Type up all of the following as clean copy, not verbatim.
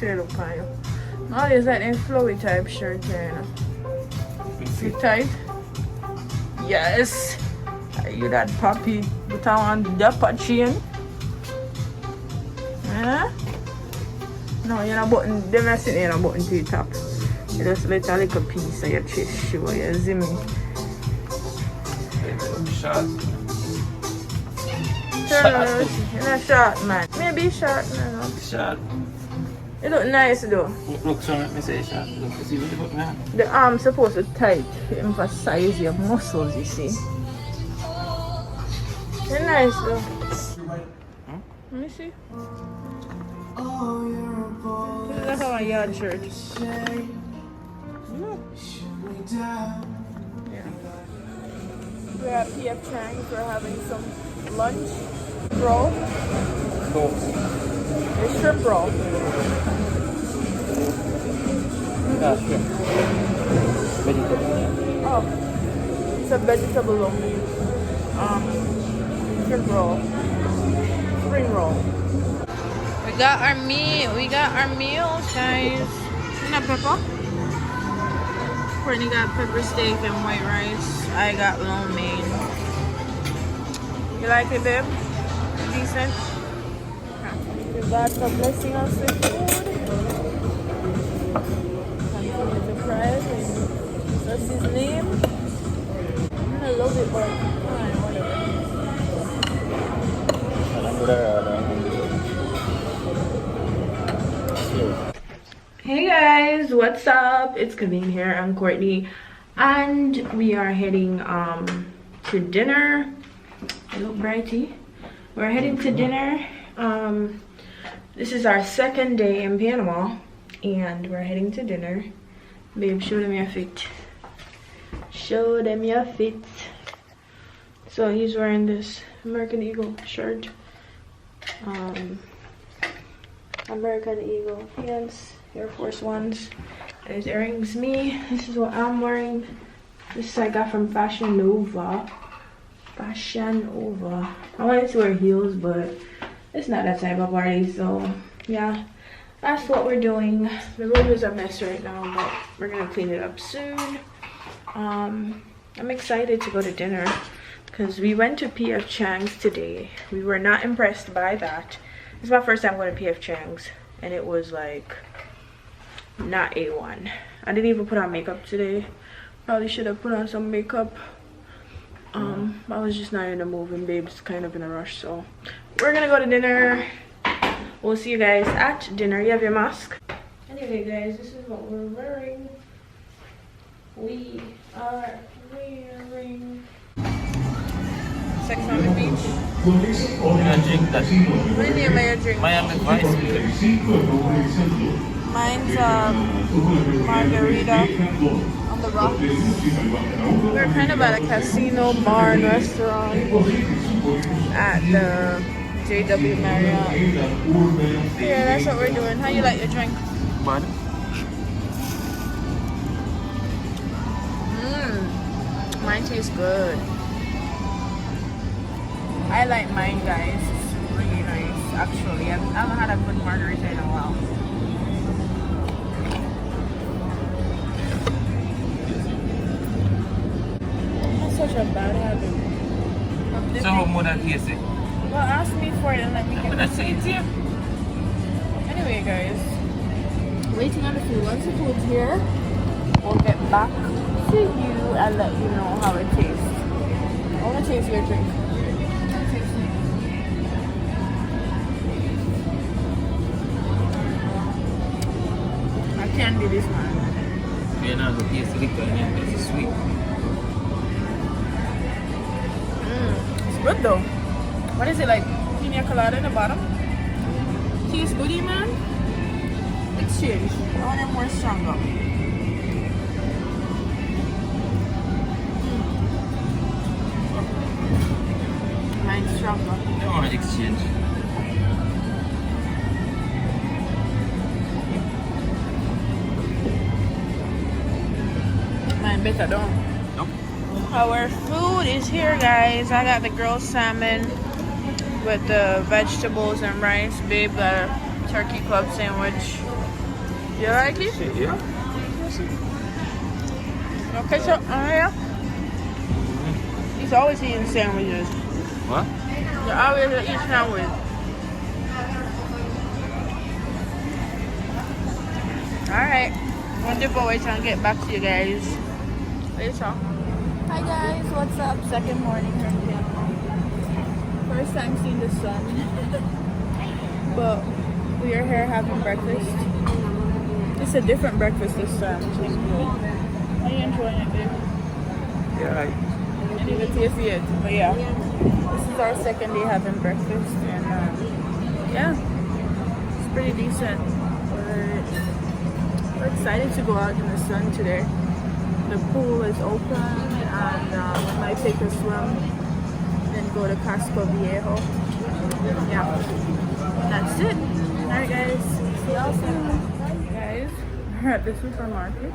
see the look on you. Oh, is that a flowy type shirt here, you know? Fit tight? Yes! Are you that puppy? Put on the upper chain? Huh? No, you're not button. They're not sitting in a button to your top. You just let a little piece of your chest show. You see me? Short. You're not short, man. Maybe short, no. Short. It look nice though. Look, so let me say short. Look, see what you put me on. The arm's supposed to tight to emphasize your muscles, you see. They're nice though. Let me see. This is like a yard shirt. Yeah. We're at PF Chang's. We're having some lunch. Roll. No. A shrimp roll. Yeah, shrimp. Vegetable. Oh. It's a vegetable only. Shrimp roll. Spring roll. We got our meat. We got our meals, guys. Isn't that pepper? Courtney got pepper steak and white rice. I got lo mein. You like it, babe? Decent? Okay. God for blessing us with food. Continue to pray. That's his name. I love it, but whatever. Hey guys, what's up? It's Kaveen here. I'm Courtney, and we are heading to dinner. Hello, Brighty. We're heading to dinner. This is our second day in Panama, and we're heading to dinner. Babe, show them your fit. Show them your fit. So he's wearing this American Eagle shirt. American Eagle pants, Air Force Ones, and his earrings. Me, this is what I'm wearing. This I got from Fashion Nova. Fashion Nova. I wanted to wear heels, but it's not that type of party, so yeah, that's what we're doing. The room is a mess right now, but we're gonna clean it up soon. I'm excited to go to dinner because we went to PF Chang's today. We were not impressed by that. It's my first time going to PF Chang's, and it was like not A1. I didn't even put on makeup today. Probably should have put on some makeup. I was just not in the mood, and babe's kind of in a rush, so we're gonna go to dinner. We'll see you guys at dinner. You have your mask? Anyway guys, this is what we're wearing. We are wearing Sex on the Beach. I drink that. What do you name your drink? Miami Vice. Mine's margarita on the rocks. We're kind of at a casino bar and restaurant at the JW Marriott. Yeah, that's what we're doing. How you like your drink? Bud. Mine tastes good. I like mine, guys. It's really nice, actually. I haven't had a good margarita in a while. That's such a bad habit. So how more than taste it? Well, ask me for it and let me get it. That's it here. Anyway, guys, waiting on the food. Once the food's here, we'll get back to you and let you know how it tastes. I want to taste your drink. I can't do this, man. You know, the taste liquor and it's sweet. It's good though. What is it, like pina colada in the bottom? Tastes goody, man. Exchange. I want it more stronger. Mine's stronger. I want to exchange. Mine better, don't. Nope. Our food is here, guys. I got the grilled salmon with the vegetables and rice. Babe got a turkey club sandwich. You like it? Shit, yeah. No ketchup on here? He's always eating sandwiches. What? You always eat sandwiches. Alright. I'm gonna dip away and get back to you guys later. Hi guys, what's up? Second morning here in Tampa. First time seeing the sun. But we are here having breakfast. It's a different breakfast this time, which is good. Are you enjoying it, babe? Yeah. I didn't even taste it yet, but yeah. This is our second day having breakfast, and yeah, it's pretty decent. We're excited to go out in the sun today. The pool is open, and we might take a swim, then go to Casco Viejo. Yeah, that's it. Alright guys, see y'all soon. Guys, we're at the supermarket.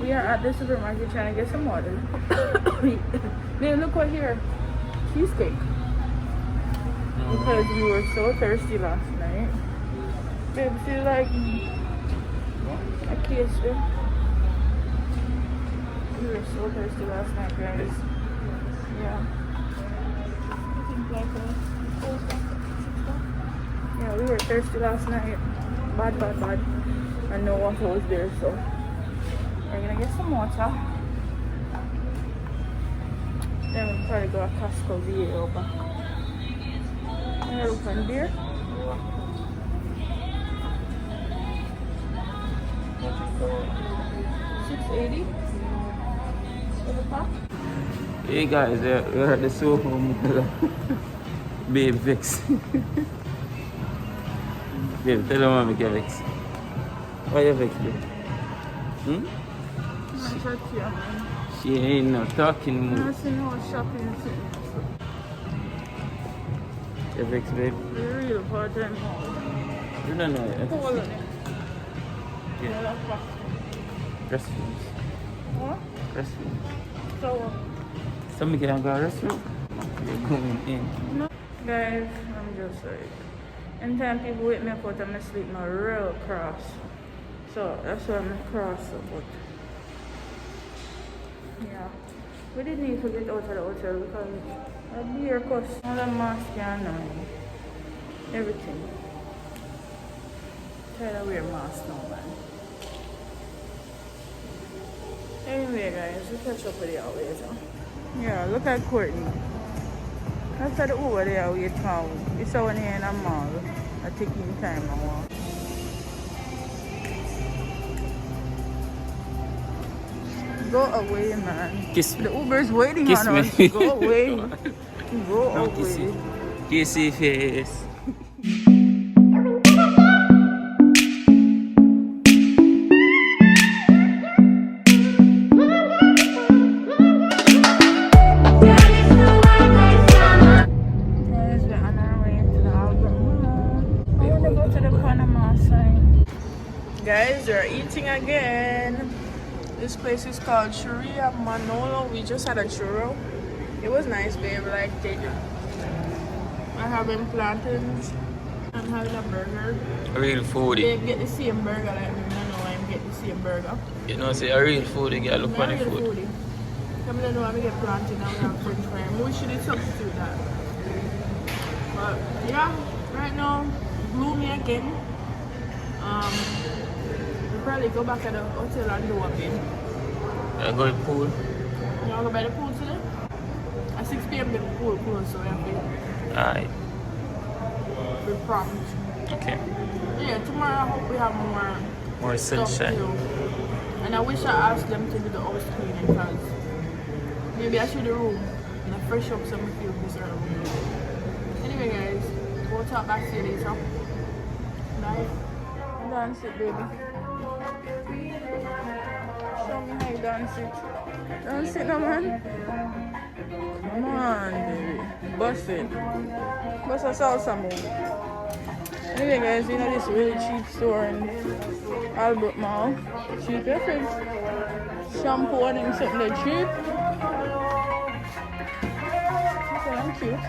We are at the supermarket trying to get some water. Man, look what here. Cheesecake. Because we were so thirsty last night. Babe, see like a kiss. We were so thirsty last night, guys. Yeah. Yeah, we were thirsty last night. Bad. And no water was there, so we're gonna get some water. Then we'll probably go to Casco Viejo back. And we'll open beer. $6.80 for the pack. Hey guys, we're at the sofa. Babe Vex. Babe, tell them mommy get Vex. Why you Vex, babe? She ain't no talking mood. I see no shopping. You Vex, babe? We're real hard time. You don't know it. Hold on it. Yeah. Restrooms. What? Restrooms. So, Somebody can go to restroom. You're going in. no. Guys, I'm just like, anytime people wake me up out of my sleep, I'm real cross. So that's why I'm cross about. Yeah. We didn't need to get out of the hotel because I'll be here cost all the mask and everything. Try to wear mask now, man. Anyway, guys, we'll catch up with y'all later. Yeah, look at Courtney. After the Uber there, we found. It's our here in a mall. I'm taking time now. Go away, man. Kiss me. The Uber's waiting Kiss on me. us. Go away. Go No kissy. away. Kissy face. Guys, we're on our way to the Albert Mall. We want to go to the Panama sign. Guys, we're eating again. This place is called Churria Manolo. We just had a churro. It was nice, babe. Like it. I'm having plantains. I'm having a burger. Real foodie. Babe, get the same burger like me. I know I'm getting the same burger. You know, say a real foodie, girl. Look on the food. Come on, know I'm get plantain and we have French fry. We should substitute that. But yeah, right now, gloomy again. We'll probably go back at the hotel and do a bit. I go to the pool. You want to go by the pool today? At 6 p.m. the pool closed, so we have to Alright. be prompt. Okay. Yeah, tomorrow I hope we have More stuff to sunshine. do. And I wish I asked them to do the house cleaning because maybe I should do the room and I fresh up some of this early. Anyway guys, we'll talk back to you later. Bye. Dance it, baby. Show me how you dance it. Dance it now, man. Come on, baby. Bust it. Bust a salsa move. Anyway, guys, you know this really cheap store in Albert Mall. Cheap everything. Shampoo and something like cheap. So I'm cute.